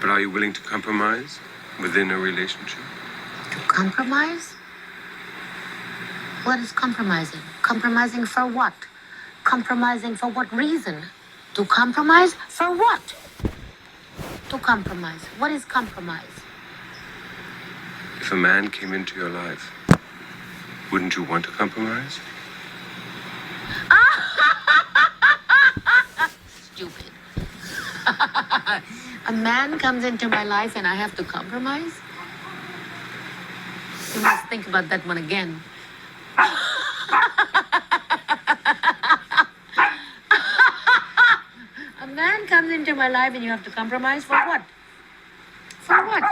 But are you willing to compromise within a relationship? To compromise? What is compromising? Compromising for what? Compromising for what reason? To compromise for what? To compromise. What is compromise? If a man came into your life, wouldn't you want to compromise? Stupid. A man comes into my life and I have to compromise? You must think about that one again. A man comes into my life and you have to compromise for what? For what?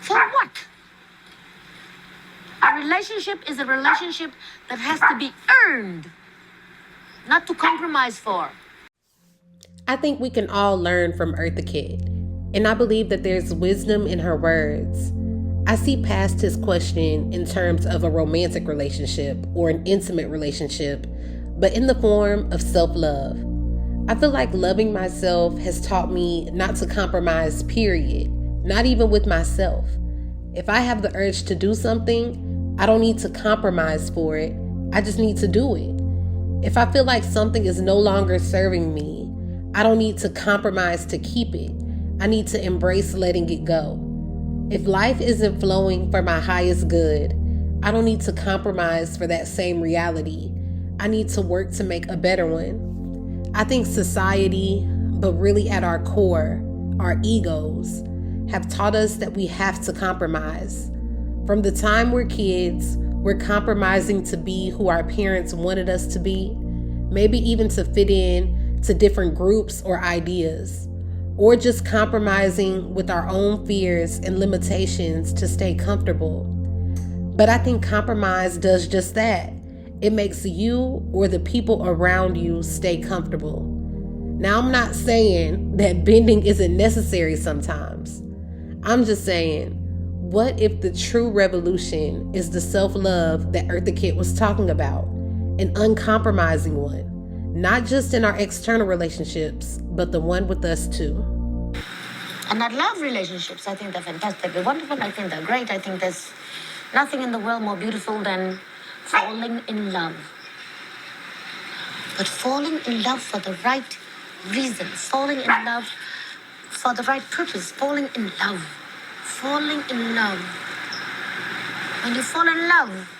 For what? A relationship is a relationship that has to be earned, not to compromise for. I think we can all learn from Eartha Kitt, and I believe that there's wisdom in her words. I see past his question in terms of a romantic relationship or an intimate relationship, but in the form of self-love. I feel like loving myself has taught me not to compromise, period, not even with myself. If I have the urge to do something, I don't need to compromise for it. I just need to do it. If I feel like something is no longer serving me, I don't need to compromise to keep it. I need to embrace letting it go. If life isn't flowing for my highest good, I don't need to compromise for that same reality. I need to work to make a better one. I think society, but really at our core, our egos, have taught us that we have to compromise. From the time we're kids, we're compromising to be who our parents wanted us to be, maybe even to fit in to different groups or ideas, or just compromising with our own fears and limitations to stay comfortable. But I think compromise does just that. It makes you or the people around you stay comfortable. Now, I'm not saying that bending isn't necessary sometimes. I'm just saying, what if the true revolution is the self-love that Eartha Kitt was talking about? An uncompromising one. Not just in our external relationships, but the one with us too. And I love relationships. I think they're fantastic. They're wonderful. I think they're great. I think there's nothing in the world more beautiful than falling in love. But falling in love for the right reason. Falling in love for the right purpose. Falling in love. Falling in love. When you fall in love,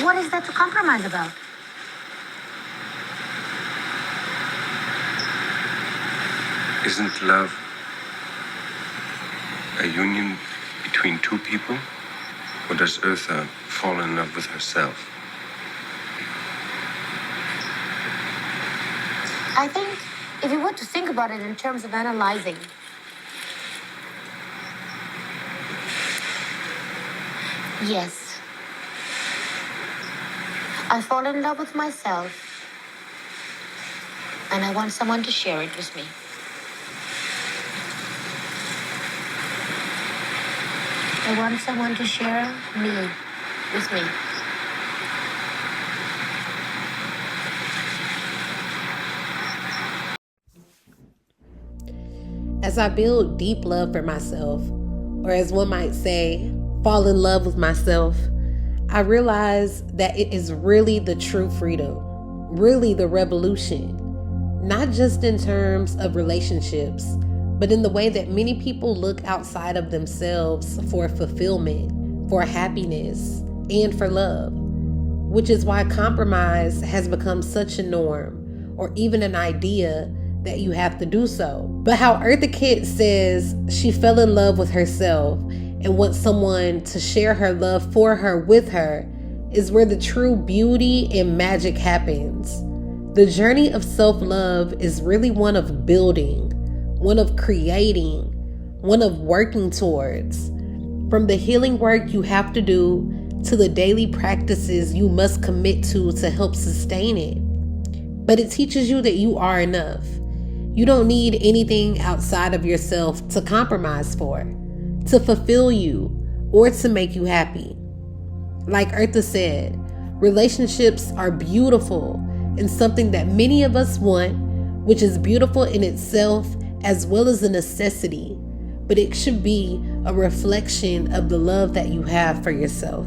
what is there to compromise about? Isn't love a union between two people? Or does Eartha fall in love with herself? I think if you were to think about it in terms of analyzing, yes. I fall in love with myself, and I want someone to share it with me. I want someone to share me with me. As I build deep love for myself, or as one might say, fall in love with myself, I realize that it is really the true freedom, really the revolution, not just in terms of relationships, but in the way that many people look outside of themselves for fulfillment, for happiness, and for love, which is why compromise has become such a norm, or even an idea that you have to do so. But how Eartha Kitt says she fell in love with herself and wants someone to share her love for her with her is where the true beauty and magic happens. The journey of self-love is really one of building, one of creating, one of working towards. From the healing work you have to do to the daily practices you must commit to help sustain it. But it teaches you that you are enough. You don't need anything outside of yourself to compromise for, to fulfill you, or to make you happy. Like Eartha said, relationships are beautiful. and something that many of us want, which is beautiful in itself as well as a necessity, but it should be a reflection of the love that you have for yourself.